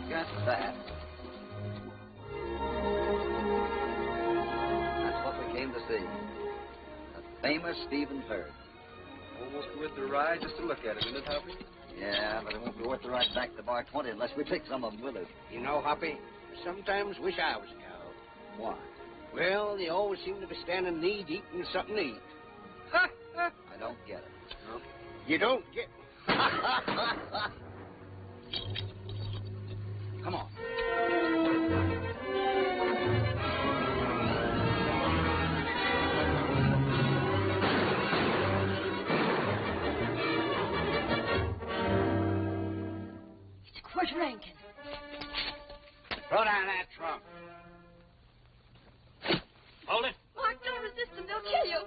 Look at that. That's what we came to see. The famous Stevens herd. Almost worth the ride just to look at it, isn't it, Hoppy? Yeah, but it won't be worth the ride back to Bar 20 unless we take some of them with us. You know, Hoppy, I sometimes wish I was a cow. Why? Well, they always seem to be standing knee-deep in something to eat. I don't get it. No. You don't get... Come on. Where's Rankin? Throw down that trunk. Hold it. Mark, don't resist them. They'll kill you.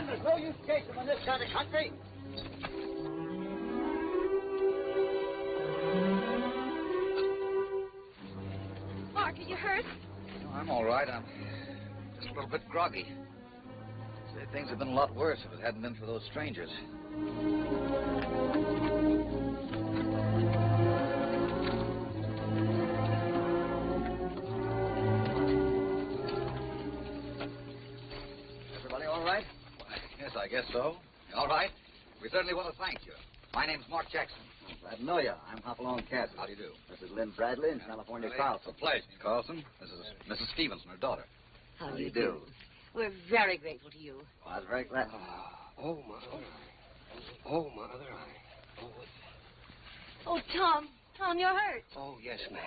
There's no use chasing them in this kind of country. Mark, are you hurt? No, I'm all right. I'm just a little bit groggy. Say, things have been a lot worse if it hadn't been for those strangers. Everybody all right? Yes, I guess so. All right. We certainly want to thank you. My name's Mark Jackson. Oh, glad to know you. I'm Hopalong Cassidy. How do you do? This is Lynn Bradley and California Carlson. It's a pleasure. Carlson, this is Mrs. Stevenson, her daughter. How do you do? We're very grateful to you. Well, I was very glad. Oh, my other eye. Oh, my other eye. Oh, Tom. Tom, you're hurt. Oh, yes, ma'am.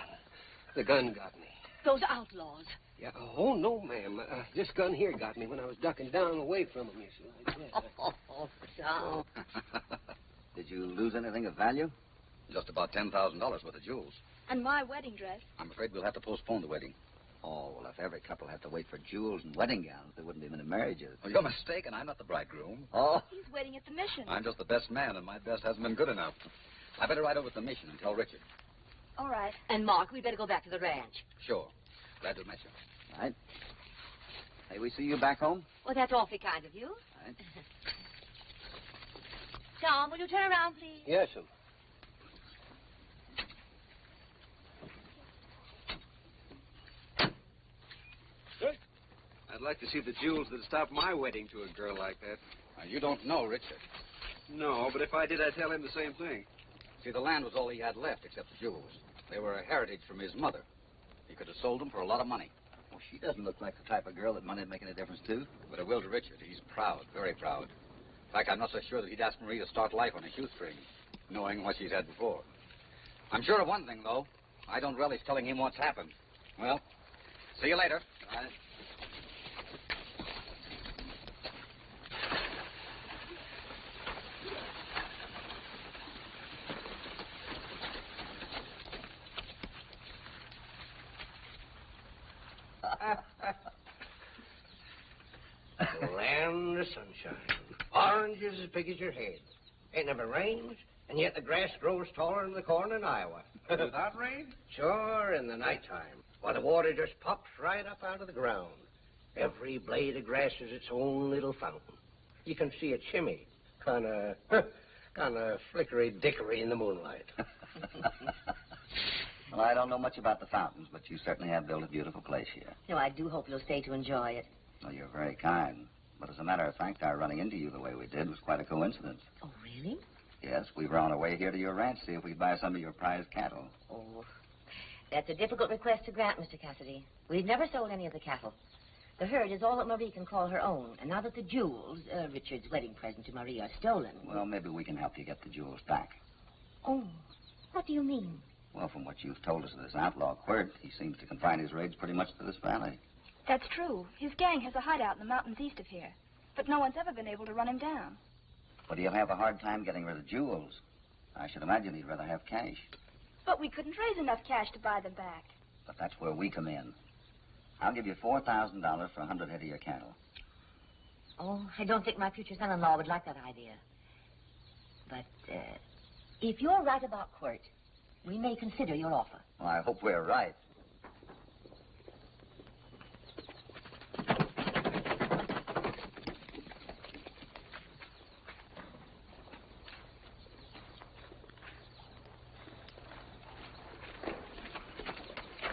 The gun got me. Those outlaws. Yeah. Oh, no, ma'am. This gun here got me when I was ducking down away from them, you see. Like that. Oh, Tom. Did you lose anything of value? Just about $10,000 worth of jewels. And my wedding dress. I'm afraid we'll have to postpone the wedding. Oh, well, if every couple had to wait for jewels and wedding gowns, there wouldn't be many marriages. Oh, you're mistaken. I'm not the bridegroom. Oh. He's waiting at the mission. I'm just the best man, and my best hasn't been good enough. I better ride over to the mission and tell Richard. All right. And Mark, we better go back to the ranch. Sure. Glad to meet you. Right. May we see you back home? Well, that's awfully kind of you. Right. Tom, will you turn around, please? Yes, ma'am. I'd like to see the jewels that stop my wedding to a girl like that. Now, you don't know Richard. No, but if I did, I'd tell him the same thing. See, the land was all he had left except the jewels. They were a heritage from his mother. He could have sold them for a lot of money. Well, she doesn't look like the type of girl that money'd make any difference to. But it will to Richard. He's proud, very proud. In fact, I'm not so sure that he'd ask Marie to start life on a shoestring, knowing what she's had before. I'm sure of one thing, though. I don't relish telling him what's happened. Well, see you later. Right. Land of sunshine. Oranges as big as your head. It never rains, and yet the grass grows taller in the corn in Iowa. Without rain? Sure, in the nighttime. Why, the water just pops right up out of the ground. Every blade of grass is its own little fountain. You can see a chimney, kind of flickery-dickery in the moonlight. Well, I don't know much about the fountains, but you certainly have built a beautiful place here. No, I do hope you'll stay to enjoy it. Well, you're very kind. But as a matter of fact, our running into you the way we did was quite a coincidence. Oh, really? Yes, we were on our way here to your ranch to see if we'd buy some of your prize cattle. Oh, that's a difficult request to grant, Mr. Cassidy. We've never sold any of the cattle. The herd is all that Marie can call her own. And now that the jewels, Richard's wedding present to Marie, are stolen... Well, maybe we can help you get the jewels back. Oh, what do you mean? Well, from what you've told us of this outlaw Quirt, he seems to confine his raids pretty much to this valley. That's true. His gang has a hideout in the mountains east of here. But no one's ever been able to run him down. But he'll have a hard time getting rid of jewels. I should imagine he'd rather have cash. But we couldn't raise enough cash to buy them back. But that's where we come in. I'll give you $4,000 for 100 head of your cattle. Oh, I don't think my future son-in-law would like that idea. But, if you're right about Quirt, we may consider your offer. Well, I hope we're right.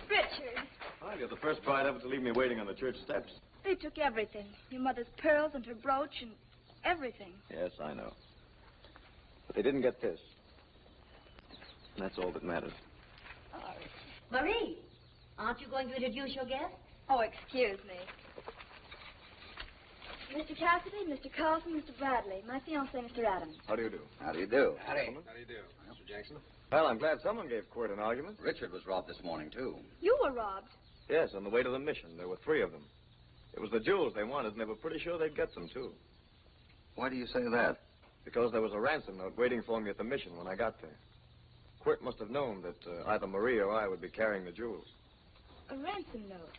Richard, Well, you're the first bride ever to leave me waiting on the church steps. they took everything. Your mother's pearls and her brooch and everything. Yes, I know. But they didn't get this. And that's all that matters. Marie, aren't you going to introduce your guest? Oh, excuse me. Mr. Cassidy, Mr. Carlson, Mr. Bradley, my fiancé, Mr. Adams. How do you do? How do you do? Howdy. How do you do? Mr. Jackson? Well, I'm glad someone gave Quirt an argument. Richard was robbed this morning, too. You were robbed. Yes, on the way to the mission. There were 3 of them. It was the jewels they wanted, and they were pretty sure they'd get them, too. Why do you say that? Because there was a ransom note waiting for me at the mission when I got there. Quirt must have known that either Marie or I would be carrying the jewels. A ransom note.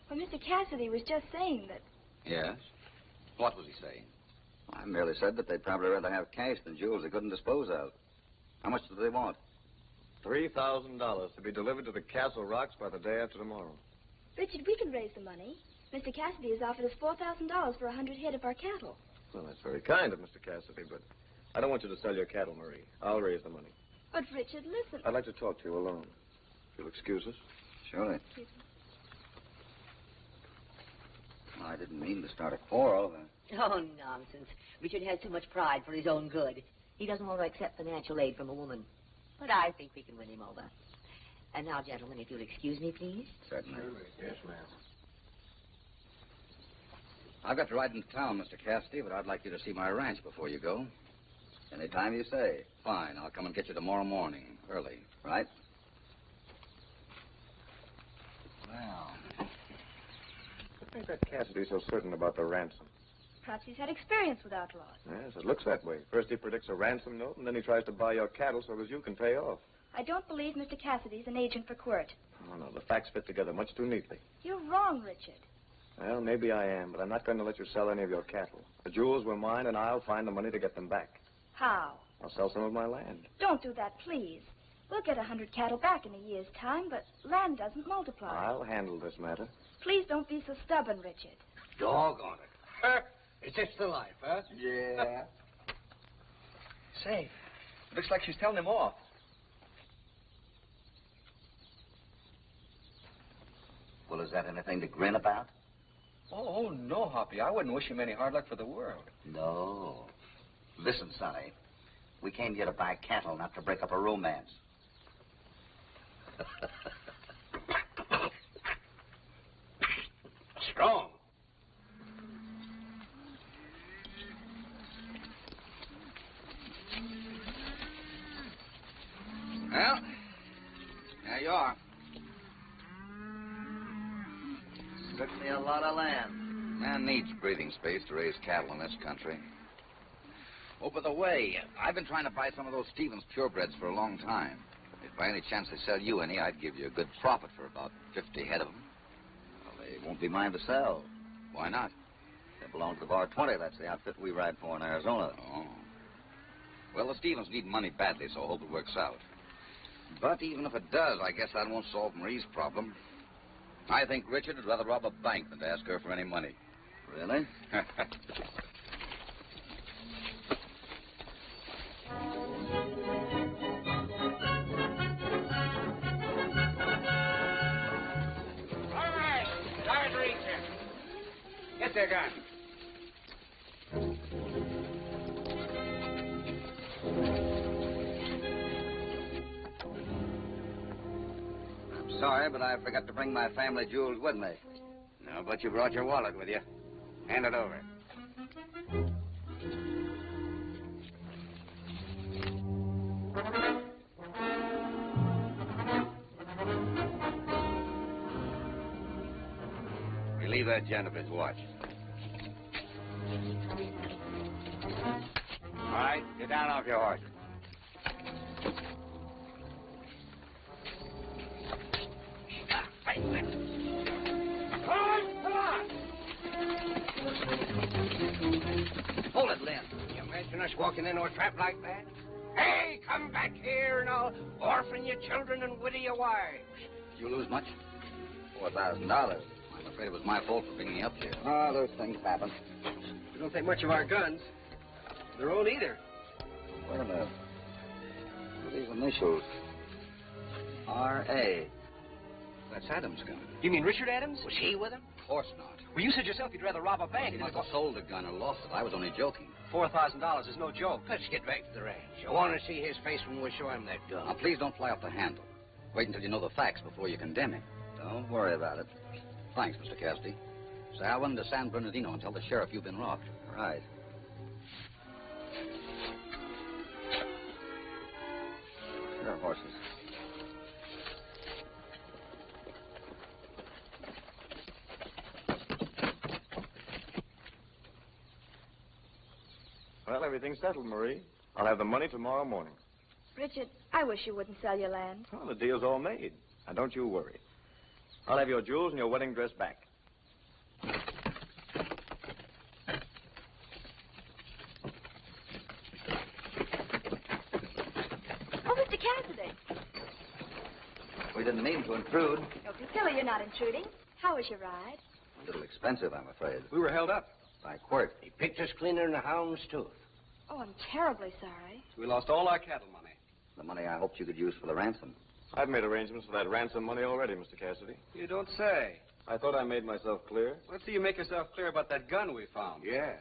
Well, Mr. Cassidy was just saying that. Yes? What was he saying? I merely said that they'd probably rather have cash than jewels they couldn't dispose of. How much do they want? $3,000 to be delivered to the Castle Rocks by the day after tomorrow. Richard, we can raise the money. Mr. Cassidy has offered us $4,000 for 100 head of our cattle. Well, that's very kind of Mr. Cassidy, but I don't want you to sell your cattle, Marie. I'll raise the money. But, Richard, listen. I'd like to talk to you alone. If you'll excuse us. Surely. Excuse me. Well, I didn't mean to start a quarrel. Oh, nonsense. Richard has too much pride for his own good. He doesn't want to accept financial aid from a woman. But I think we can win him over. And now, gentlemen, if you'll excuse me, please. Certainly. Yes, ma'am. I've got to ride into town, Mr. Cassidy, but I'd like you to see my ranch before you go. Any time you say. Fine, I'll come and get you tomorrow morning, early, right? Well, What made that Cassidy so certain about the ransom? Perhaps he's had experience with outlaws. Yes, it looks that way. First he predicts a ransom note, and then he tries to buy your cattle so that you can pay off. I don't believe Mr. Cassidy's an agent for Quirt. Oh, no, the facts fit together much too neatly. You're wrong, Richard. Well, maybe I am, but I'm not going to let you sell any of your cattle. The jewels were mine, and I'll find the money to get them back. How? I'll sell some of my land. Don't do that, please. We'll get 100 cattle back in a year's time, but land doesn't multiply. I'll handle this matter. Please don't be so stubborn, Richard. Doggone it. It's just the life, huh? yeah. Say, looks like she's telling him off. Well, is that anything to grin about? Oh, no, Hoppy. I wouldn't wish him any hard luck for the world. No. Listen, Sonny. We came here to buy cattle, not to break up a romance. Strong. Well, there you are. Certainly a lot of land. Man needs breathing space to raise cattle in this country. Oh, by the way, I've been trying to buy some of those Stevens purebreds for a long time. If by any chance they sell you any, I'd give you a good profit for about 50 head of them. Well, they won't be mine to sell. Why not? They belong to the Bar 20. That's the outfit we ride for in Arizona. Oh. Well, the Stevens need money badly, so I hope it works out. But even if it does, I guess that won't solve Marie's problem. I think Richard would rather rob a bank than to ask her for any money. Really? Get their gun. I'm sorry, but I forgot to bring my family jewels with me. No, but you brought your wallet with you. Hand it over. Relieve that gent of his watch. All right, get down off your horse. Hold it, Lynn. You imagine us walking into a trap like that? Hey, come back here and I'll orphan your children and widow your wives. You lose much? $4,000. I'm afraid it was my fault for bringing you up here. Oh, those things happen. We don't think much of our guns. Their own either. Wait a minute. What are these initials? R.A. That's Adams' gun. You mean Richard Adams? Was he with him? Of course not. Well, you said yourself you'd rather rob a bank. He must have sold the gun or lost it. I was only joking. $4,000 is no joke. Let's get back to the ranch. I want to see his face when we show him that gun. Now, please don't fly off the handle. Wait until you know the facts before you condemn him. Don't worry about it. Thanks, Mr. Cassidy. Say, I'll run to San Bernardino and tell the sheriff you've been robbed. Right. Here are horses. Well, everything's settled, Marie. I'll have the money tomorrow morning. Richard, I wish you wouldn't sell your land. Well, the deal's all made. Now, don't you worry. I'll have your jewels and your wedding dress back. Oh, Mr. Cassidy. We didn't mean to intrude. Don't be silly, you're not intruding. How was your ride? A little expensive, I'm afraid. We were held up. By Quirt. He picked us cleaner than a hound's tooth. Oh, I'm terribly sorry. We lost all our cattle money. The money I hoped you could use for the ransom. I've made arrangements for that ransom money already, Mr. Cassidy. You don't say. I thought I made myself clear. Let's see you make yourself clear about that gun we found. Yeah.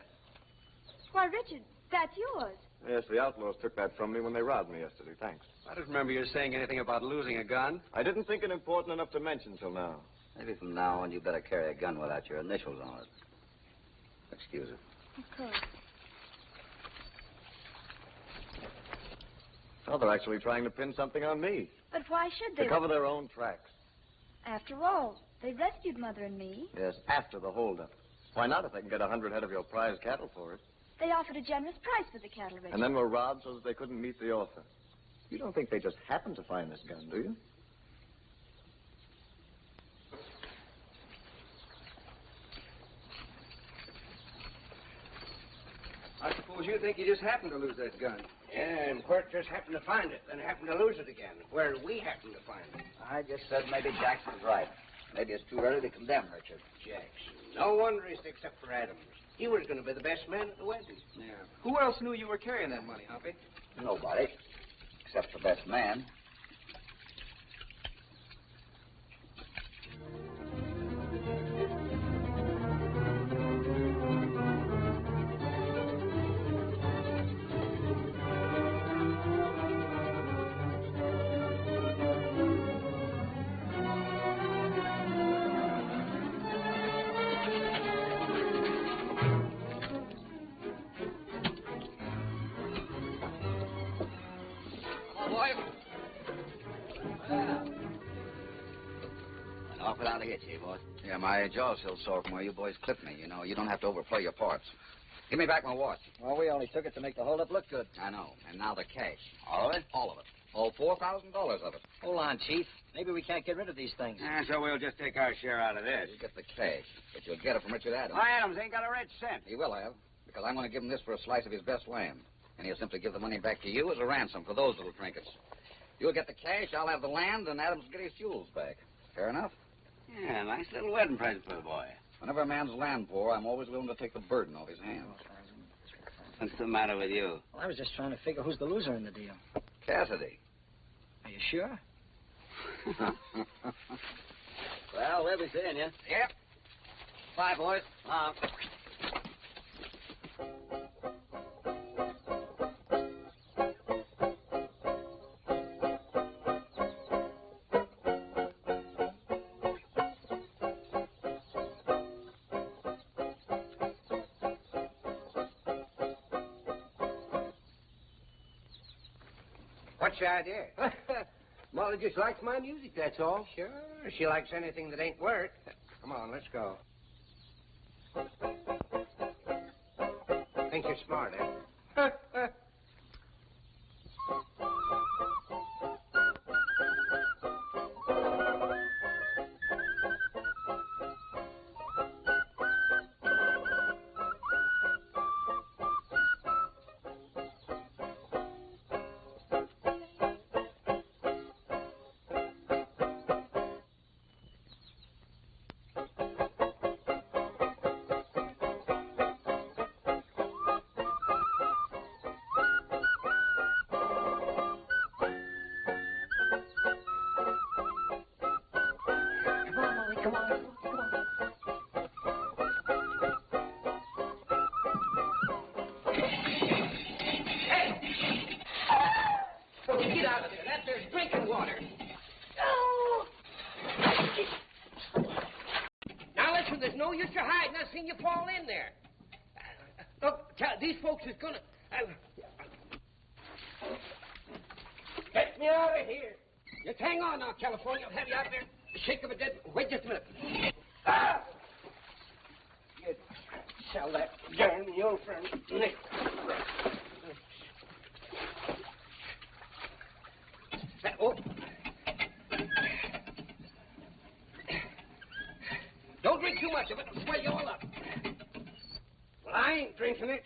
Why, Richard, that's yours. Yes, the outlaws took that from me when they robbed me yesterday. Thanks. I don't remember you saying anything about losing a gun. I didn't think it important enough to mention till now. Maybe from now on you better carry a gun without your initials on it. Excuse it. Of course. Well, they're actually trying to pin something on me. But why should they? To cover their own tracks. After all, they rescued Mother and me. Yes, after the holdup. Why not if they can get 100 head of your prize cattle for it? They offered a generous price for the cattle, Richard. And then were robbed so that they couldn't meet the offer. You don't think they just happened to find this gun, do you? I suppose you think you just happened to lose that gun. Yeah, and Quirt just happened to find it, then happened to lose it again. Where we happened to find it. I just said maybe Jackson's right. Maybe it's too early to condemn Richard. Jackson. No wonder he's except for Adams. He was going to be the best man at the wedding. Yeah. Who else knew you were carrying that money, Hoppy? Nobody. Except the best man. Without a hitch, eh, boy? Yeah, my jaw's still sore from where you boys clipped me. You know, you don't have to overplay your parts. Give me back my watch. Well, we only took it to make the holdup look good. I know. And now the cash. All of it? All of it. All $4,000 of it. Hold on, Chief. Maybe we can't get rid of these things. So we'll just take our share out of this. You get the cash, but you'll get it from Richard Adams. Why, Adams ain't got a red cent. He will have, because I'm going to give him this for a slice of his best lamb. And he'll simply give the money back to you as a ransom for those little trinkets. You'll get the cash, I'll have the land, and Adams will get his jewels back. Fair enough? Yeah, nice little wedding present for the boy. Whenever a man's land poor, I'm always willing to take the burden off his hands. What's the matter with you? Well, I was just trying to figure who's the loser in the deal. Cassidy. Are you sure? Well, we'll be seeing you. Yep. Bye, boys. What's your idea? Molly just likes my music, that's all. Sure. She likes anything that ain't work. Come on, let's go. Think you're smart, eh? fall in there. Look, these folks is gonna... Get me out of here. Just hang on now, California. I'll have you out there. Shake of a dead... Wait just a minute. Ah! You sell that darn mule for Nick. Oh. Don't drink too much of it. It'll swell you all up. Well, I ain't drinking it.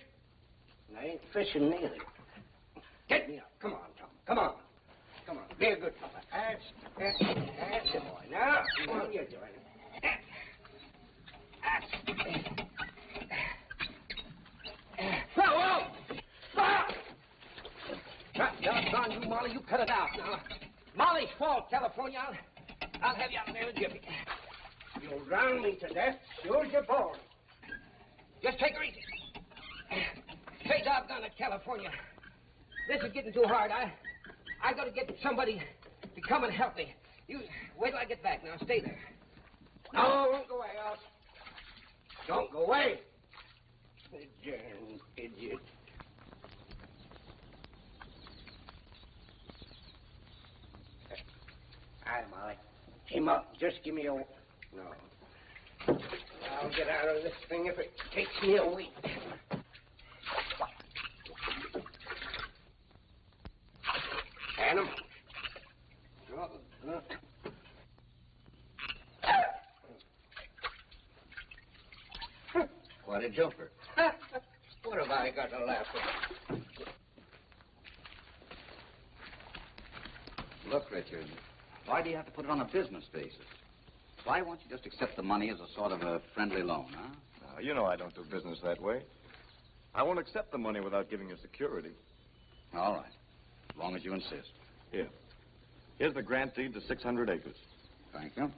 And I ain't fishing neither. Get me up. Come on, Tom. Come on. Come on. Be a good fella. That's the boy. Now, what are you doing? Whoa! Stop! Doggone you, Molly. You cut it out now. Molly's fault, California. I'll have you out there with Jiffy. You'll drown me to death, sure as you're born. Just take her easy. Say, doggone it, California. This is getting too hard. I got to get somebody to come and help me. You wait till I get back. Now, stay there. No, don't go away, Alice. Don't go away. Darn idiot. Hi, Molly. Came up. Just give me a... No. I'll get out of this thing if it takes me a week. Adam. No. What a joker. What have I got to laugh at? Look, Richard, why do you have to put it on a business basis? Why won't you just accept the money as a sort of a friendly loan, huh? You know I don't do business that way. I won't accept the money without giving you security. All right, as long as you insist. Here. Here's the grant deed to 600 acres. Thank you.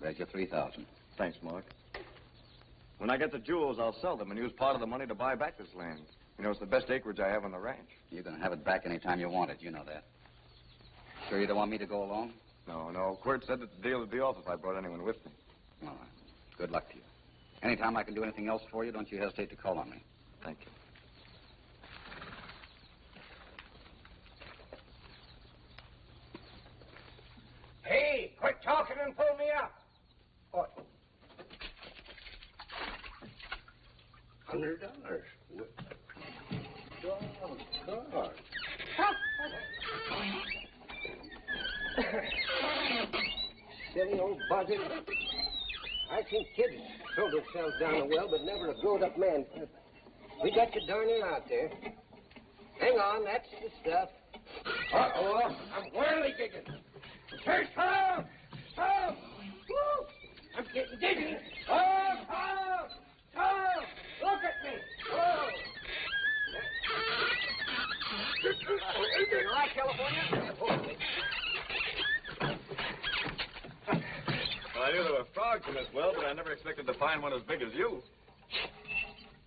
There's your $3,000. Thanks, Mark. When I get the jewels, I'll sell them and use part of the money to buy back this land. You know, it's the best acreage I have on the ranch. You can have it back any time you want it. You know that. Sure you don't want me to go along? No. Quirt said that the deal would be off if I brought anyone with me. All right. Good luck to you. Anytime I can do anything else for you, don't you hesitate to call on me. Thank you. Hey, quit talking and pull me up. What? $100. God. Silly old buzzard. I've seen kids throw themselves down a well, but never a grown-up man. We got you darn near out there. Hang on, that's the stuff. Uh-oh, I'm whirly-gigging. Hey, Tom! Tom! Woo! I'm getting dizzy. Oh, Tom! Tom! Look at me! Oh! You like California? Well, I knew there were frogs in this well, but I never expected to find one as big as you.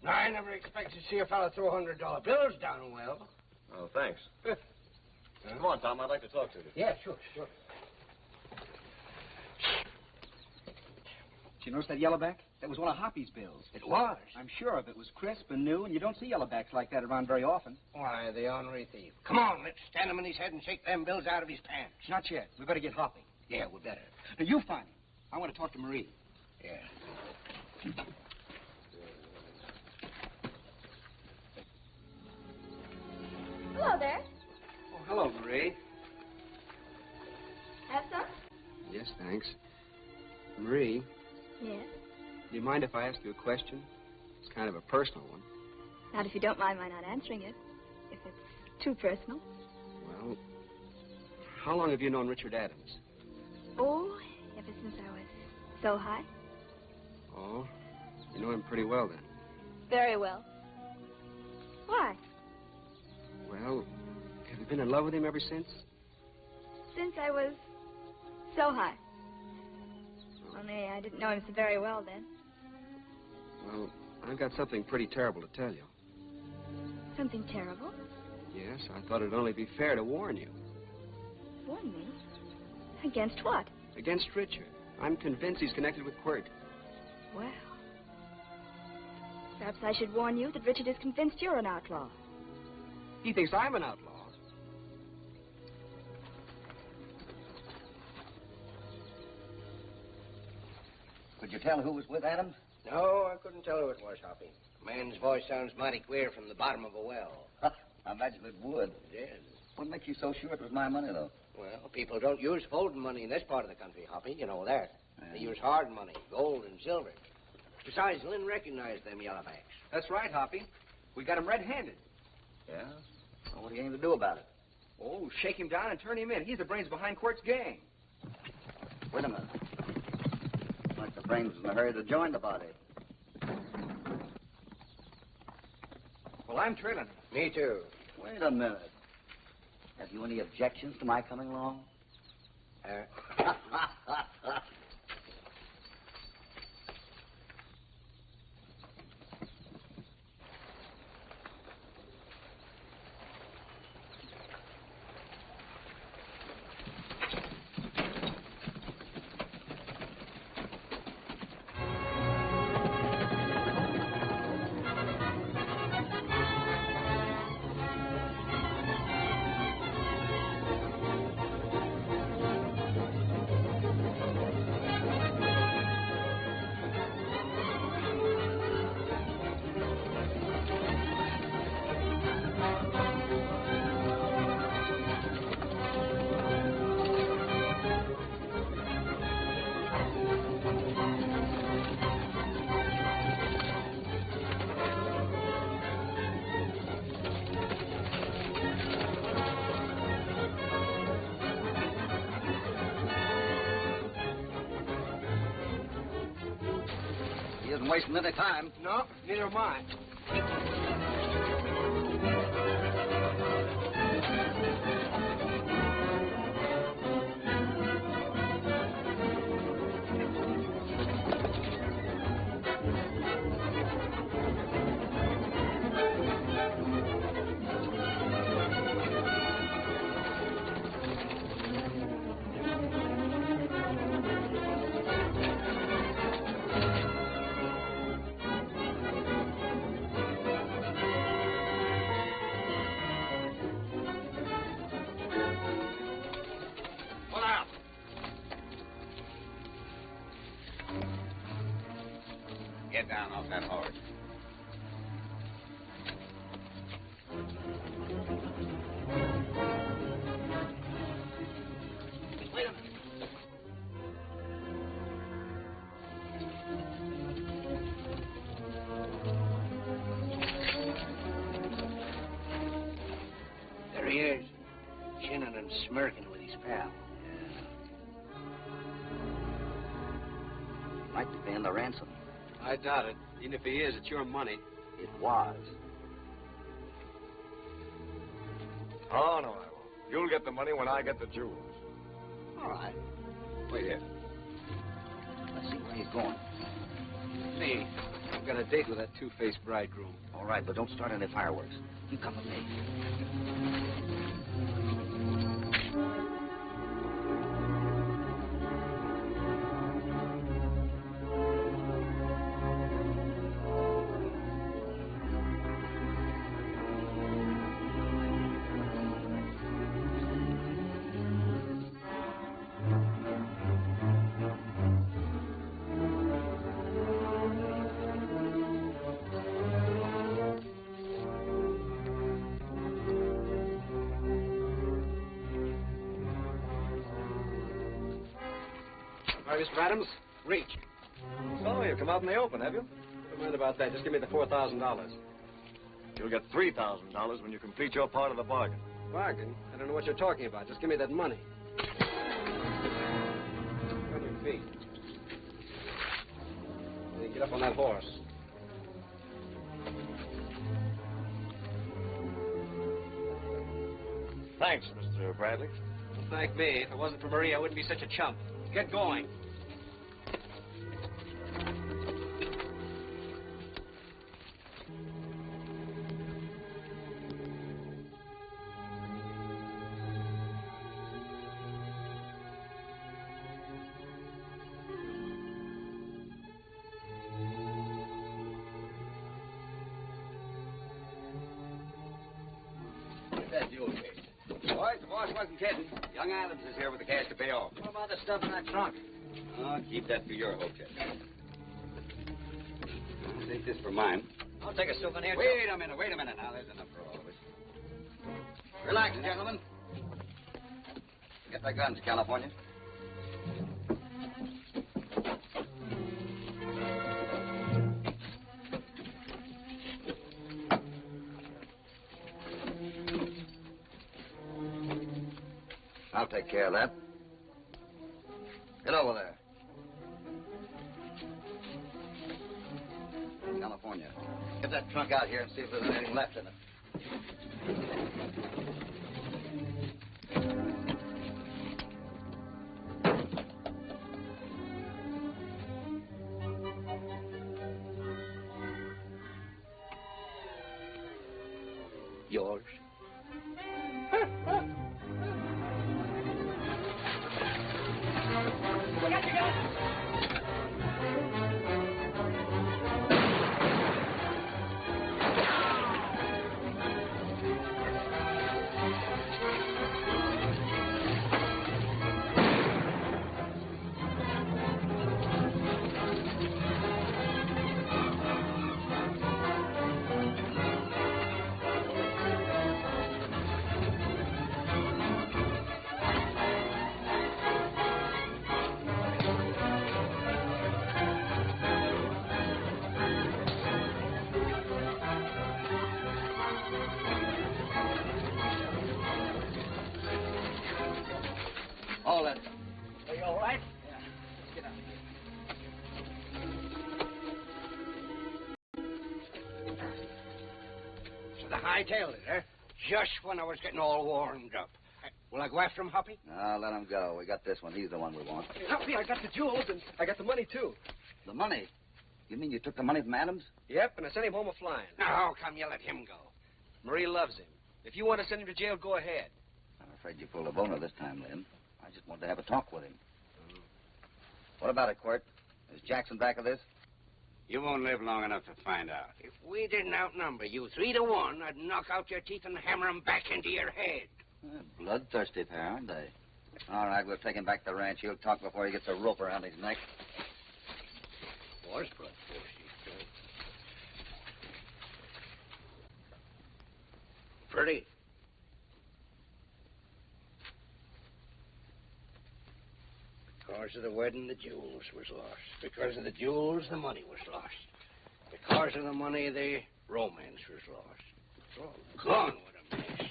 No, I never expected to see a fellow throw $100 bills down a well. Oh, thanks. Come on, Tom. I'd like to talk to you. Yeah, sure. Did you notice that yellowback? That was one of Hoppy's bills. It was. I'm sure of it. It was crisp and new, and you don't see yellowbacks like that around very often. Why, the ornery thief. Come on, let's stand him in his head and shake them bills out of his pants. Not yet. We better get Hoppy. Yeah, we better. Now, you find him. I want to talk to Marie. Yeah. Hello there. Oh, hello, Marie. Have some? Yes, thanks. Marie, Yes. do you mind if I ask you a question? It's kind of a personal one. Not if you don't mind my not answering it. If it's too personal. Well, how long have you known Richard Adams? Oh, ever since I was so high. Oh, you know him pretty well, then. Very well. Why? Well, have you been in love with him ever since? Since I was so high. Only I didn't know him so very well then. Well, I've got something pretty terrible to tell you. Something terrible? Yes, I thought it'd only be fair to warn you. Warn me? Against what? Against Richard. I'm convinced he's connected with Quirt. Well. Perhaps I should warn you that Richard is convinced you're an outlaw. He thinks I'm an outlaw. Could you tell who was with Adams? No, I couldn't tell who it was, Hoppy. Man's voice sounds mighty queer from the bottom of a well. I imagine it would. It is. What makes you so sure it was my money, though? Well, people don't use folding money in this part of the country, Hoppy. You know that. They use hard money, gold and silver. Besides, Lynn recognized them yellowbacks. That's right, Hoppy. We got him red-handed. Yeah? Well, what do you aim to do about it? Oh, shake him down and turn him in. He's the brains behind Quirt's gang. Wait a minute. Like the brains was in a hurry to join the body. Well, I'm trailing him. Me too. Wait a minute. Have you any objections to my coming along? He isn't wasting any time. No, neither am I. Get down off that horse. Wait a minute. There he is, chinning and smirking with his pal. Might be paying the ransom. I doubt it. Even if he is, it's your money. It was. Oh, no, I won't. You'll get the money when I get the jewels. All right. Wait here. Let's see where he's going. Me. I've got a date with that two-faced bridegroom. All right, but don't start any fireworks. You come with me. All right, Mr. Adams, reach. So, you've come out in the open, have you? Don't mind about that. Just give me the $4,000. You'll get $3,000 when you complete your part of the bargain. Bargain? I don't know what you're talking about. Just give me that money. On your feet. Then get up on that horse. Thanks, Mr. Bradley. Well, thank me. If it wasn't for Maria, I wouldn't be such a chump. Get going. boys. The boss wasn't kidding. Young Adams is here with the cash to pay off. What about the stuff in that trunk? Oh, keep that for your hope, I'll take this for mine. I'll take a souvenir. Wait a minute. Now, there's enough for all of us. Relax, gentlemen. Get the guns, California. I'll take care of that. Get over there. California. Get that trunk out here and see if there's anything left in it. Yours. All that. Are you all right? Yeah. Let's get out of here. So the hightailed it, huh? Just when I was getting all warmed up. Will I go after him, Hoppy? No, let him go. We got this one. He's the one we want. Hoppy, I got the jewels, and I got the money, too. The money? You mean you took the money from Adams? Yep, and I sent him home a-flying. Now, how come you let him go? Marie loves him. If you want to send him to jail, go ahead. I'm afraid you pulled a boner this time, Lynn. I just wanted to have a talk with him. What about it, Quirt? Is Jackson back of this? You won't live long enough to find out. If we didn't outnumber you 3-1, I'd knock out your teeth and hammer 'em back into your head. Bloodthirsty pair, aren't they? All right, we'll take him back to the ranch. He'll talk before he gets a rope around his neck. Was bloodthirsty, too. Pretty. Because of the wedding, the jewels was lost. Because of the jewels, the money was lost. Because of the money, the romance was lost. It's all gone with a mess.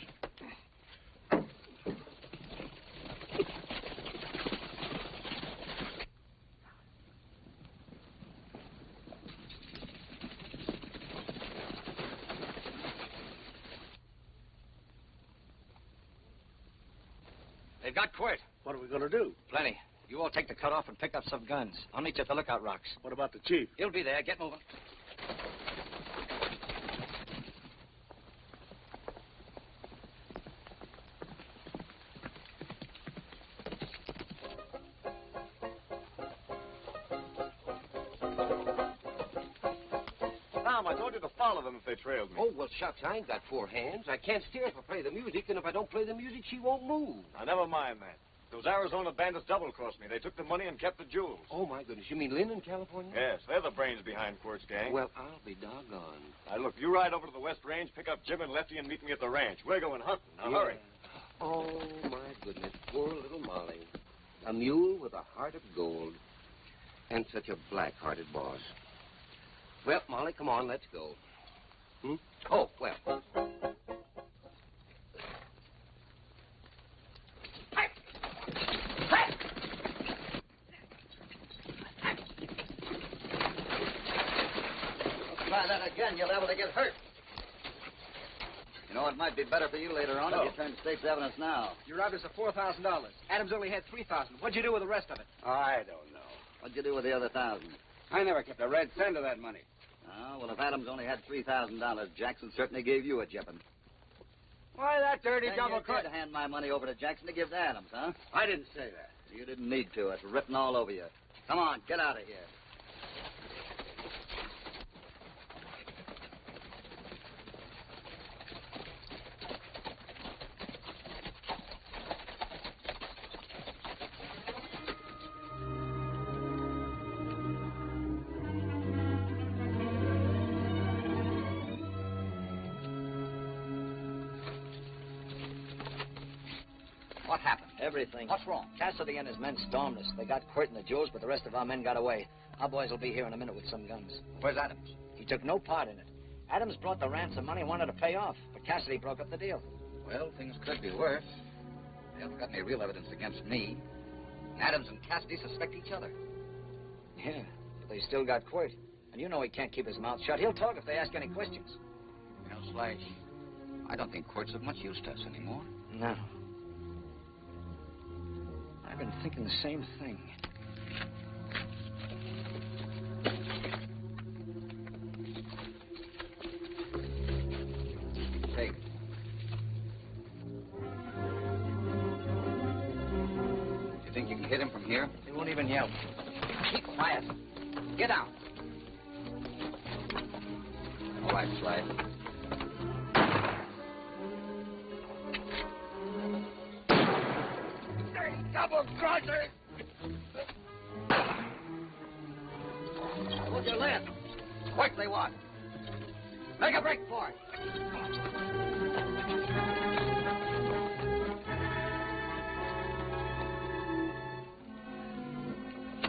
They've got Quirt. What are we going to do? Plenty. You all take the cut off and pick up some guns. I'll meet you at the lookout rocks. What about the chief? He'll be there. Get moving. Tom, I told you to follow them if they trailed me. Oh, well, shucks, I ain't got 4 hands. I can't steer if I play the music, and if I don't play the music, she won't move. Now, never mind that. Those Arizona bandits double-crossed me. They took the money and kept the jewels. Oh, my goodness. You mean Lynn in California? Yes, they're the brains behind Quirt's gang. Well, I'll be doggone. Now, look, you ride over to the West Range, pick up Jim and Lefty, and meet me at the ranch. We're going hunting. Now, hurry. Oh, my goodness. Poor little Molly. A mule with a heart of gold. And such a black-hearted boss. Well, Molly, come on, let's go. Oh, well. Try that again, you're liable to get hurt. You know, it might be better for you later on if you turn state's evidence now. You robbed us of $4,000. Adams only had $3,000. What'd you do with the rest of it? I don't know. What'd you do with the other 1,000? I never kept a red cent of that money. Oh, well, if Adams only had $3,000, Jackson certainly gave you a jipping. Why, that dirty Then double you cross. did hand my money over to Jackson to give to Adams, huh? I didn't say that. You didn't need to. It's written all over you. Come on, get out of here. What happened? Everything. What's wrong? Cassidy and his men stormed us. They got Quirt and the jewels, but the rest of our men got away. Our boys will be here in a minute with some guns. Where's Adams? He took no part in it. Adams brought the ransom money and wanted to pay off, but Cassidy broke up the deal. Well, things could be worse. They haven't got any real evidence against me. Adams and Cassidy suspect each other. Yeah, but they still got Quirt. And you know he can't keep his mouth shut. He'll talk if they ask any questions. You know, Slash, I don't think Quirt's of much use to us anymore. No. I've been thinking the same thing. Take. You think you can hit him from here? He won't even yell. Keep quiet. Get down. All right, Slash. Double-crosser! Hold your lid. Quick, they want. Make a break for it.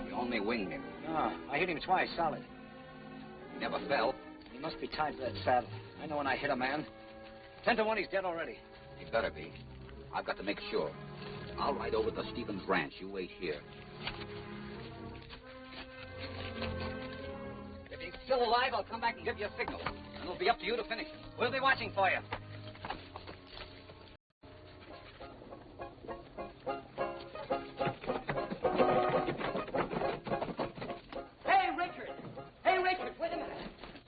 You only winged him. No, I hit him twice, solid. He never fell. He must be tied to that saddle. I know when I hit a man. 10 to 1, he's dead already. He better be. I've got to make sure. I'll ride over to Stevens Ranch. You wait here. If he's still alive, I'll come back and give you a signal. And it'll be up to you to finish him. We'll be watching for you. Hey, Richard, wait a minute.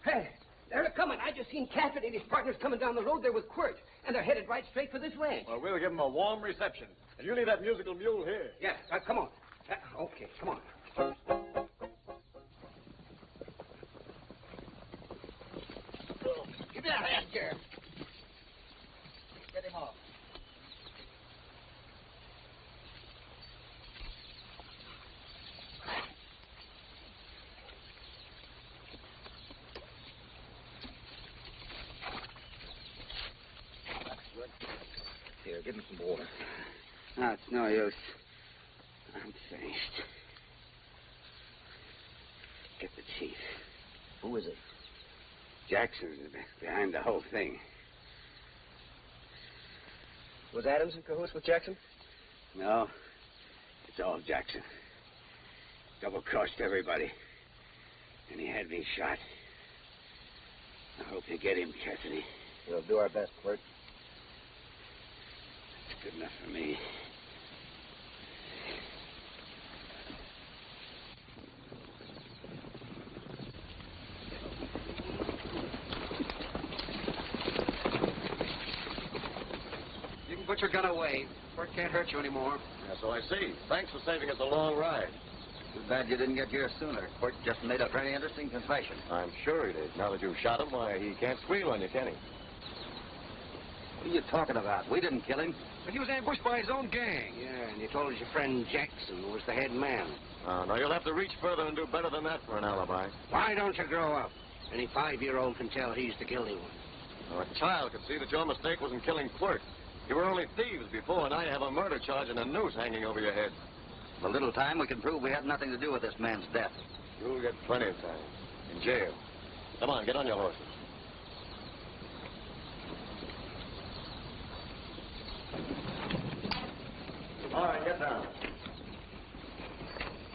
Hey, they're coming. I just seen Cassidy and his partners coming down the road there with Quirt, and they're headed right straight for this ranch. Well, we'll give them a warm reception. And you leave that musical mule here. Yeah, come on. Okay, come on. Give me a hand here. Get him off. That's good. Here, give me some water. No, it's no use. I'm finished. Get the chief. Who is it? Jackson's behind the whole thing. Was Adams in cahoots with Jackson? No, it's all Jackson. Double-crossed everybody. And he had me shot. I hope you get him, Cassidy. We'll do our best, Quirt. That's good enough for me. You can put your gun away. Quirt can't hurt you anymore. Yeah, so I see. Thanks for saving us a long ride. Too bad you didn't get here sooner. Quirt just made a very interesting confession. I'm sure he did. Now that you've shot him, why, he can't squeal on you, can he? What are you talking about? We didn't kill him. But he was ambushed by his own gang. Yeah, and you told us your friend Jackson was the head man. Now, you'll have to reach further and do better than that for an alibi. Why don't you grow up? Any 5-year-old can tell he's the guilty one. Now, a child could see that your mistake wasn't killing Quirt. You were only thieves before, and now you have a murder charge and a noose hanging over your head. The little time we can prove we had nothing to do with this man's death. You'll get plenty of time. In jail. Come on, get on your horses. All right, get down.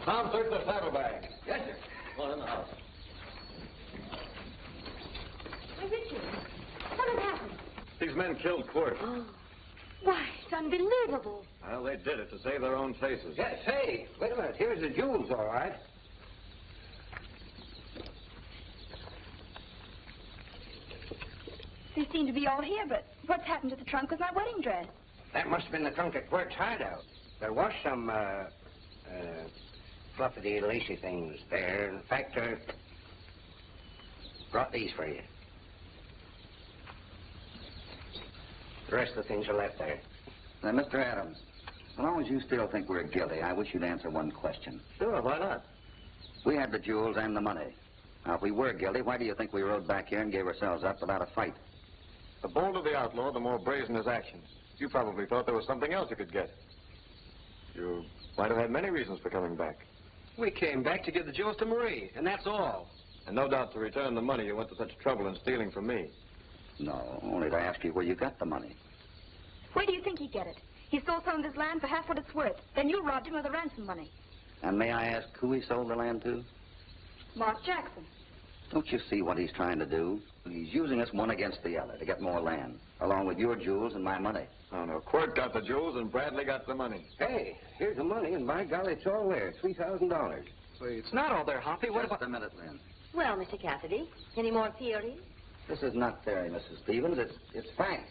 Tom, search the saddlebag. Yes, sir. Come on in the house. Why, Richard, what has happened? These men killed Quirt. Oh, why, it's unbelievable. Well, they did it to save their own faces. Yeah, say, wait a minute. Here's the jewels, all right. They seem to be all here, but what's happened to the trunk with my wedding dress? That must have been the trunk at Quirt's hideout. There was some, fluffy, lacy things there. In fact, brought these for you. The rest of the things are left there. Now, Mr. Adams, so long as you still think we're guilty, I wish you'd answer one question. Sure, why not? We had the jewels and the money. Now, if we were guilty, why do you think we rode back here and gave ourselves up without a fight? The bolder the outlaw, the more brazen his actions. You probably thought there was something else you could get. You might have had many reasons for coming back. We came back to give the jewels to Marie, and that's all. And no doubt to return the money you went to such trouble in stealing from me. No, only to ask you where you got the money. Where do you think he'd get it? He stole some of his land for half what it's worth. Then you robbed him of the ransom money. And may I ask who he sold the land to? Mark Jackson. Don't you see what he's trying to do? He's using us one against the other to get more land, along with your jewels and my money. Oh, no. Quirt got the jewels and Bradley got the money. Hey, here's the money, and by golly, it's all there. $3,000. Well, it's not all there, Hoppy. What about... Just a minute, Lynn. Well, Mr. Cassidy, any more theories? This is not theory, Mrs. Stevens. It's fact.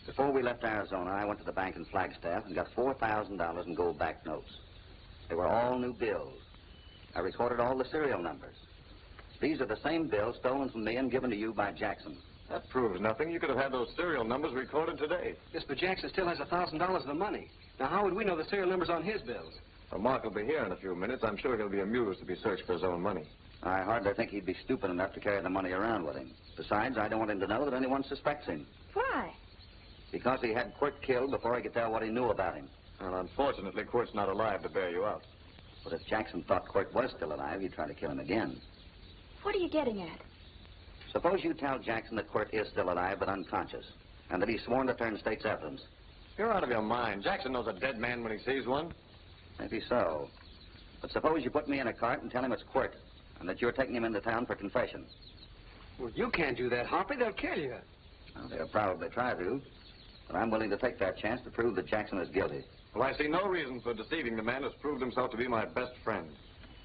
Before we left Arizona, I went to the bank in Flagstaff and got $4,000 in gold-backed notes. They were all new bills. I recorded all the serial numbers. These are the same bills stolen from me and given to you by Jackson. That proves nothing. You could have had those serial numbers recorded today. Yes, but Jackson still has $1,000 of the money. Now, how would we know the serial numbers on his bills? Well, Mark will be here in a few minutes. I'm sure he'll be amused to be searched for his own money. I hardly think he'd be stupid enough to carry the money around with him. Besides, I don't want him to know that anyone suspects him. Why? Because he had Quirt killed before he could tell what he knew about him. Well, unfortunately, Quirt's not alive to bear you out. But if Jackson thought Quirt was still alive, he'd try to kill him again. What are you getting at? Suppose you tell Jackson that Quirt is still alive but unconscious, and that he's sworn to turn state's evidence. You're out of your mind. Jackson knows a dead man when he sees one. Maybe so. But suppose you put me in a cart and tell him it's Quirt, and that you're taking him into town for confession. Well, you can't do that, Hoppy. They'll kill you. Well, they'll probably try to, but I'm willing to take that chance to prove that Jackson is guilty. Well, I see no reason for deceiving the man who's proved himself to be my best friend.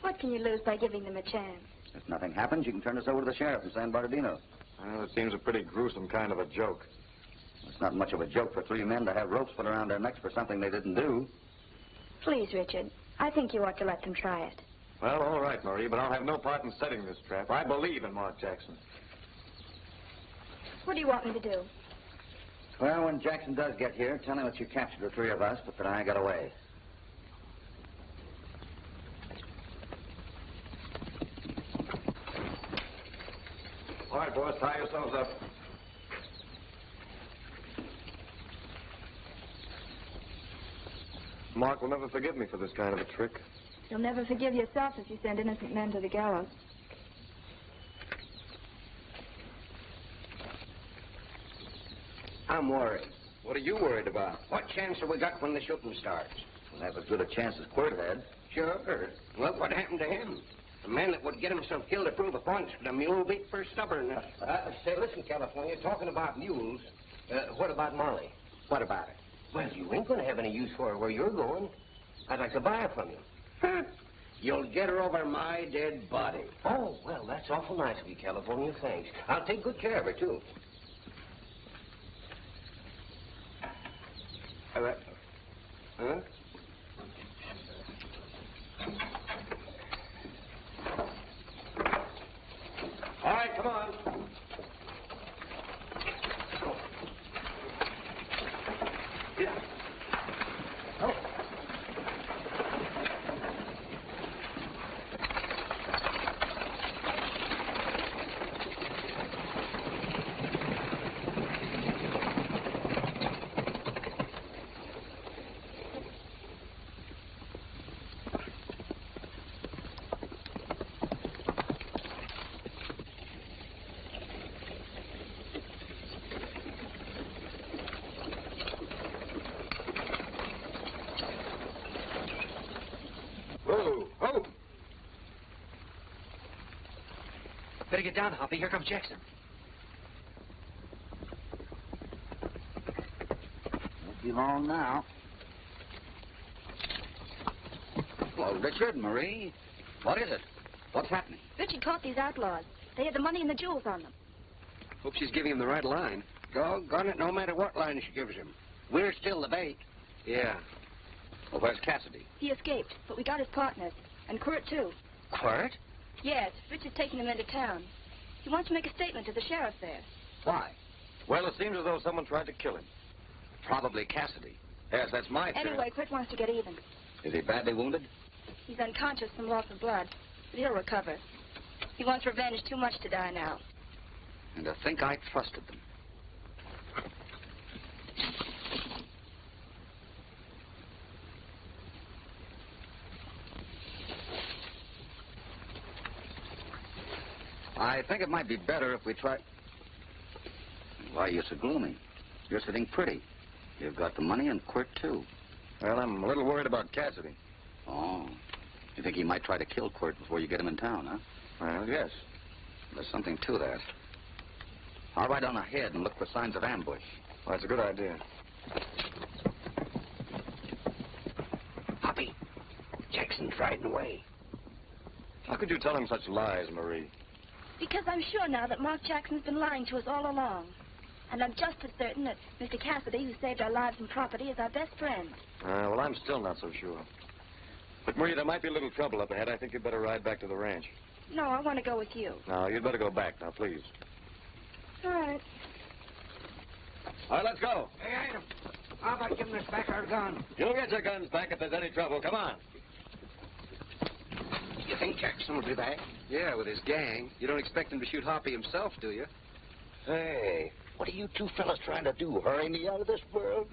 What can you lose by giving them a chance? If nothing happens, you can turn us over to the sheriff in San Bernardino. Well, it seems a pretty gruesome kind of a joke. It's not much of a joke for three men to have ropes put around their necks for something they didn't do. Please, Richard. I think you ought to let them try it. Well, all right, Marie, but I'll have no part in setting this trap. I believe in Mark Jackson. What do you want me to do? Well, when Jackson does get here, tell him that you captured the three of us, but that I got away. All right, boys, tie yourselves up. Mark will never forgive me for this kind of a trick. You'll never forgive yourself if you send innocent men to the gallows. I'm worried. What are you worried about? What chance have we got when the shooting starts? We'll have as good a chance as Quirt had. Sure. Look what happened to him. A man that would get himself killed to prove a point with a mule beat for stubbornness. Say, listen, California, talking about mules, what about Molly? What about her? Well, you ain't going to have any use for her where you're going. I'd like to buy her from you. Huh? You'll get her over my dead body. Oh, well, that's awful nice of you, California. Thanks. I'll take good care of her, too. Huh? All right, come on. Yeah. Oh. Better get down, Hoppy. Here comes Jackson. Won't be long now. Well, Richard, Marie, what is it? What's happening? Richard caught these outlaws. They had the money and the jewels on them. Hope she's giving him the right line. Doggone it, no matter what line she gives him. We're still the bait. Yeah. Well, where's Cassidy? He escaped, but we got his partners. And Quirt, too. Quirt? Yes, Richard's taking him into town. He wants to make a statement to the sheriff there. Why? Well, it seems as though someone tried to kill him. Probably Cassidy. Yes, that's my theory. Anyway, Quirt wants to get even. Is he badly wounded? He's unconscious from loss of blood, but he'll recover. He wants revenge too much to die now. And to think I trusted them. I think it might be better if we try... Why, you're so gloomy. You're sitting pretty. You've got the money and Quirt, too. Well, I'm a little worried about Cassidy. Oh. You think he might try to kill Quirt before you get him in town, huh? Well, yes. There's something to that. I'll ride on ahead and look for signs of ambush. Well, that's a good idea. Hoppy, Jackson's riding away. How could you tell him such lies, Marie? Because I'm sure now that Mark Jackson's been lying to us all along. And I'm just as certain that Mr. Cassidy, who saved our lives and property, is our best friend. Well, I'm still not so sure. But, Marie, there might be a little trouble up ahead. I think you'd better ride back to the ranch. No, I want to go with you. No, you'd better go back now, please. All right. All right, let's go. Hey, Adam, how about giving us back our guns? You'll get your guns back if there's any trouble. Come on. You think Jackson will do that? Yeah, with his gang. You don't expect him to shoot Hoppy himself, do you? Hey, what are you two fellas trying to do? Hurry me out of this world?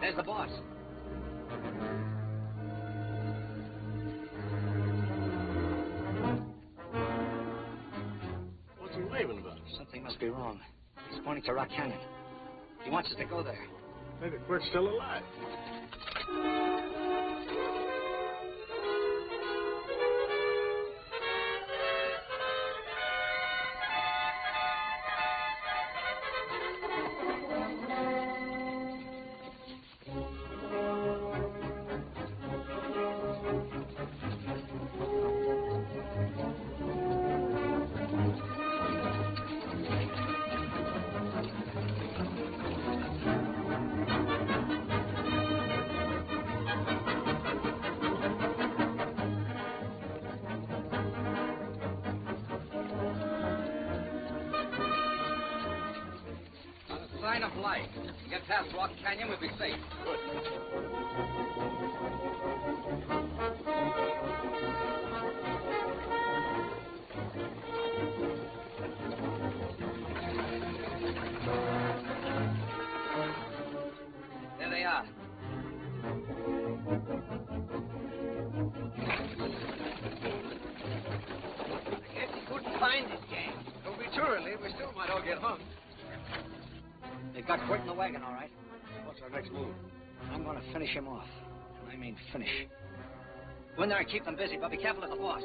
There's the boss. What's he raving about? Something must be wrong. He's pointing to Rock Canyon. He wants us to go there. Maybe Quirt's still alive. Sign of life. Get past Rock Canyon, we'll be safe. Good. There they are. I guess he couldn't find his gang. Don't be too early. We still might all get hung. They've got Quirt in the wagon, all right. What's our next move? I'm going to finish him off. And I mean finish. Go in there and keep them busy, but be careful of the boss.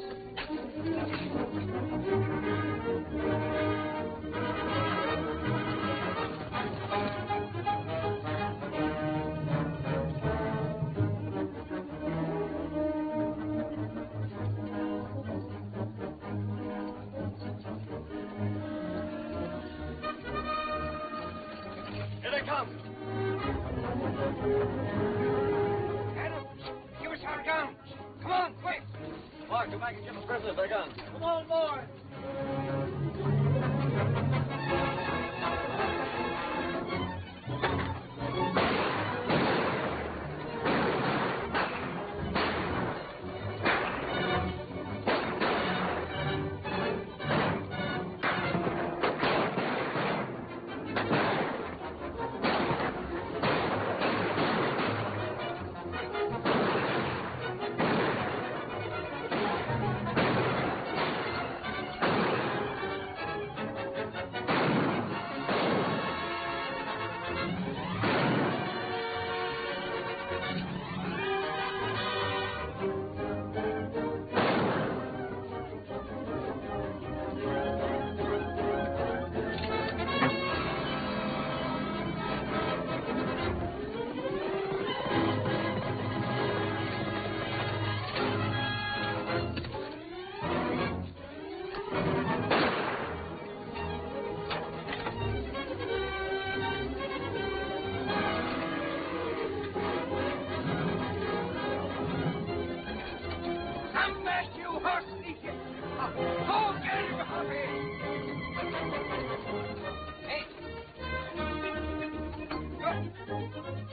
Here they come. Adam, give us our guns. Come on, quick. Mark, come back and give the prisoners their guns. Come on, boy. Hey!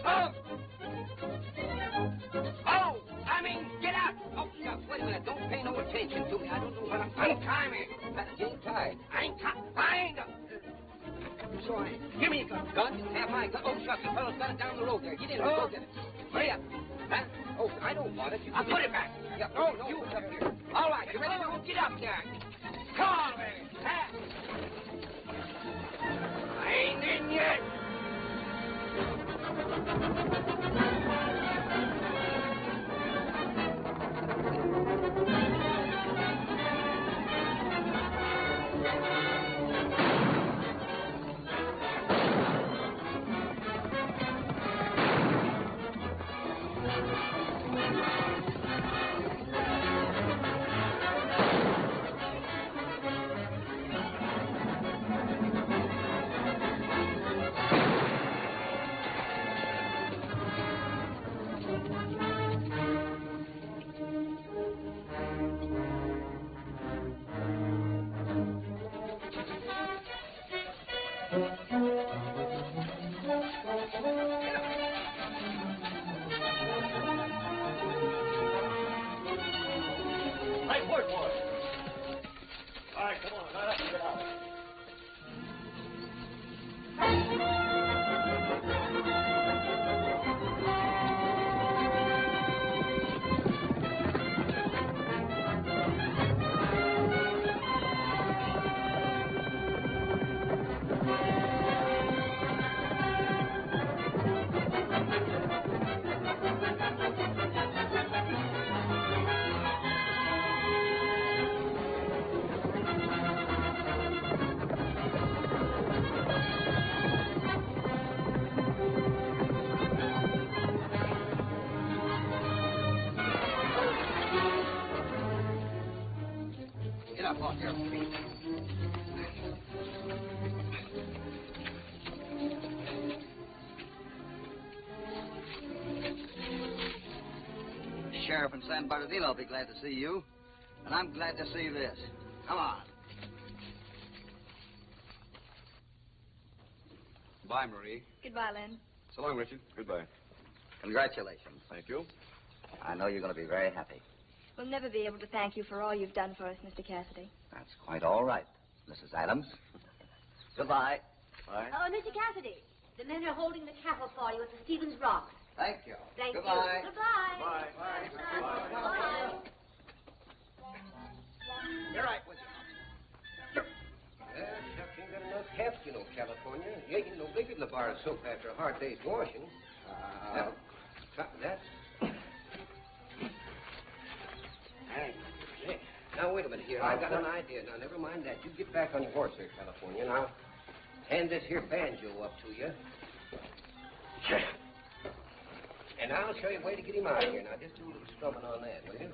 Oh! Oh! I mean, get out! Oh, shucks, wait a minute. Don't pay no attention to me. I don't know what I'm... Untie me! You ain't tied. I ain't tied. I ain't... So give me a gun. Gun? Have my gun. Oh, shucks, the fellow's got it down the road there. Get in and go get it. Hurry up. Huh? Oh, I don't want it. I'll put it back. Yeah, no, you up here. All right, you ready? Now get up there. Come on, man. Huh? I ain't in yet. Nice work, boy. All right, come on, line up and get out. Get up off your feet. Sheriff in San Bernardino will be glad to see you. And I'm glad to see this. Come on. Bye, Marie. Goodbye, Len. So long, Richard. Goodbye. Congratulations. Thank you. I know you're going to be very happy. We'll never be able to thank you for all you've done for us, Mr. Cassidy. That's quite all right, Mrs. Adams. Goodbye. Bye. Oh, Mr. Cassidy, the men are holding the cattle for you at the Stevens Rock. Thank you. Thank Goodbye. you. Goodbye. Bye. Bye. You're right with you. Shucks, ain't got enough heft, you know, California. You ain't no bigger than a bar of soap after a hard day's washing. That's... Hey, now, wait a minute here. I've got an idea. Now, never mind that. You get back on your horse there, California, and I'll hand this here banjo up to you. And I'll show you a way to get him out of here. Now, just do a little strumming on that, will you?